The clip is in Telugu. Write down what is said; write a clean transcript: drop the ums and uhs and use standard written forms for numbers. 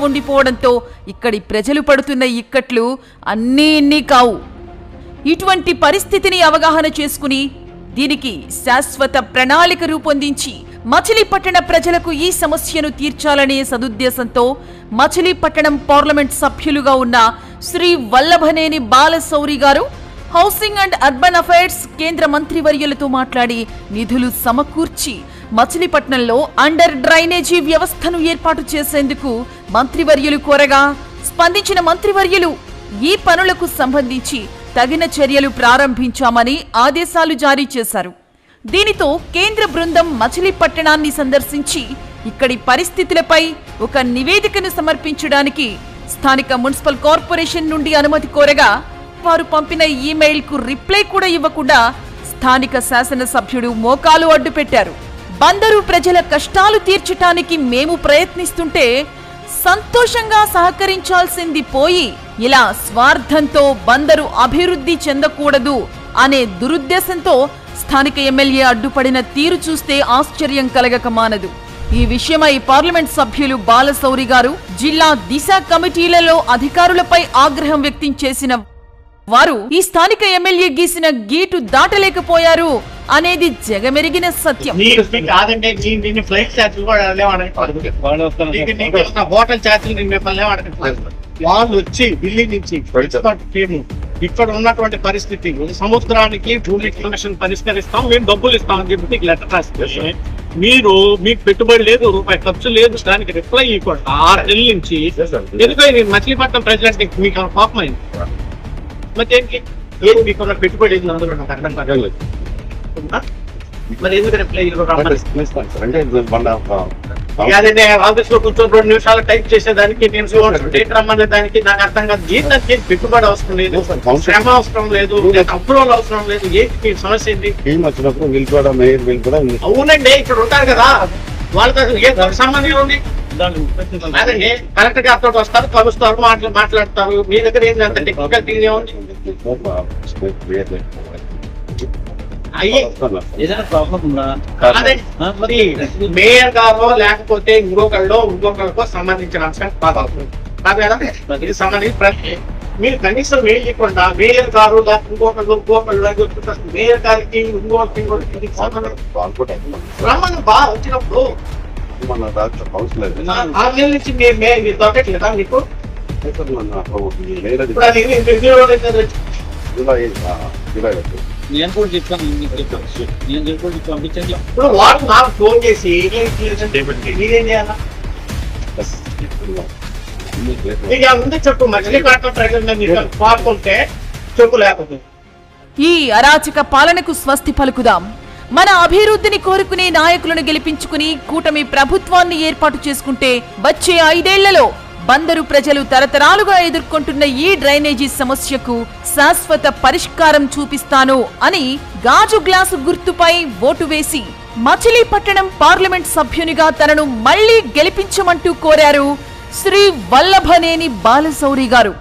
ఉండిపోవడంతో ఇక్కడి ప్రజలు పడుతున్న ఇక్కట్లు అన్నీ ఇన్ని కావు. ఇటువంటి పరిస్థితిని అవగాహన చేసుకుని దీనికి శాశ్వత ప్రణాళిక రూపొందించి మచిలీపట్టణ ప్రజలకు ఈ సమస్యను తీర్చాలనే సదుద్దేశంతో మచిలీపట్టణం పార్లమెంట్ సభ్యులుగా ఉన్న శ్రీ వల్లభనేని బాలశౌరి గారు హౌసింగ్ అండ్ అర్బన్ అఫైర్స్ కేంద్ర మంత్రివర్యులతో మాట్లాడి నిధులు సమకూర్చి మచిలీపట్నంలో అండర్ డ్రైనేజీ వ్యవస్థను ఏర్పాటు చేసేందుకు మంత్రివర్యులు కోరగా స్పందించిన మంత్రివర్యులు ఈ పనులకు సంబంధించి తగిన చర్యలు ప్రారంభించామని ఆదేశాలు జారీ చేశారు. దీనితో కేంద్ర బృందం మచిలీపట్టణాన్ని సందర్శించి ఇక్కడి పరిస్థితులపై ఒక నివేదికను సమర్పించడానికి స్థానిక మున్సిపల్ కార్పొరేషన్ నుండి అనుమతి కోరగా వారు పంపిన ఈమెయిల్కు రిప్లై కూడా ఇవ్వకుండా స్థానిక శాసనసభ్యుడు మోకాలు అడ్డుపెట్టారు. బందరు ప్రజల కష్టాలు తీర్చటానికి మేము ప్రయత్నిస్తుంటే సంతోషంగా సహకరించాల్సింది పోయి ఇలా స్వార్థంతో బందరు అభివృద్ధి చెందకూడదు అనే దురుద్దేశంతో స్థానిక ఎమ్మెల్యే అడ్డుపడిన తీరు చూస్తే ఆశ్చర్యం కలగక మానదు. ఈ విషయమై పార్లమెంట్ సభ్యులు బాలశౌరి గారు జిల్లా దిశ కమిటీలలో అధికారులపై ఆగ్రహం వ్యక్తం చేసిన వారు ఈ స్థానిక ఎమ్మెల్యే గీసిన గీటు దాటలేకపోయారు అనేది జగమెరిగిన సత్యం. వాళ్ళు వచ్చి ఢిల్లీ నుంచి ఇక్కడ ఉన్నటువంటి పరిస్థితి సముద్రానికి భూమి కనెక్షన్ పరిష్కరిస్తాం, మేము డబ్బులు ఇస్తామని చెప్పి మీకు లెటర్ రాస్తే మీరు మీకు పెట్టుబడి లేదు, రూపాయి ఖర్చు లేదు, దానికి రిప్లై ఇవ్వకుండా 6 నెలల నుంచి ఎందుకంటే మచిలీపట్నం ప్రజలంటే మీకు పాపం అయింది. మరి దేనికి ఏది మీకు పెట్టుబడి అందులో నాకు అర్థం కాగలేదు. మరి ఎందుకు రిప్లై ఆఫీస్ లో కూర్చొని 2 నిమిషాలు టైప్ చేసేదానికి నేను రమ్మనే దానికి నాకు అర్థం కాదు. ఏంటంటే పెట్టుబడి అవసరం లేదు, శ్రమ అవసరం లేదు, అప్రూవల్ అవసరం లేదు. ఏంటి సమస్య ఏంటి? అవునండి, ఇక్కడ ఉంటారు కదా వాళ్ళతో ఏ సంబంధం ఉంది? అదండి కలెక్టర్ గారితో వస్తారు, కలుస్తారు, మాట్లాడతారు. మీ దగ్గర ఏంటంటే టెక్నికల్ థింగ్ ఏముంది? మేయర్ గారో లేకపోతే ఇంకొకరికో సంబంధించిన అంశం కాదు కదా ఇది సంబంధించి. మీరు కనీసం వేయకుండా మేయర్ గారు ఇంకొకళ్ళు మేయర్ గారికి ఇంకొకటి రమ్మని బాగా వచ్చినప్పుడు 6 నెలల నుంచి మీరు దొరకట్లేదా మీకు? నేను కూడా చెప్తాను. ఇప్పుడు వాడు నాకు ఫోన్ చేసి మీరేం చేయాలా? ముందు చెప్పు, మచిలీపట్నం ప్రజలు పాల్గొంటే చెప్పు, లేకపోతే ఈ అరాచక పాలనకు స్వస్తి పలుకుదాం. మన అభివృద్ధిని కోరుకునే నాయకులను గెలిపించుకుని కూటమి ప్రభుత్వాన్ని ఏర్పాటు చేసుకుంటే వచ్చే 5 ఏళ్లలో బందరు ప్రజలు తరతరాలుగా ఎదుర్కొంటున్న ఈ డ్రైనేజీ సమస్యకు శాశ్వత పరిష్కారం చూపిస్తాను అని గాజు గ్లాసు గుర్తుపై ఓటు వేసి మచిలీపట్టణం పార్లమెంట్ సభ్యునిగా తనను మళ్లీ గెలిపించమంటూ కోరారు శ్రీ వల్లభనేని బాలశౌరి గారు.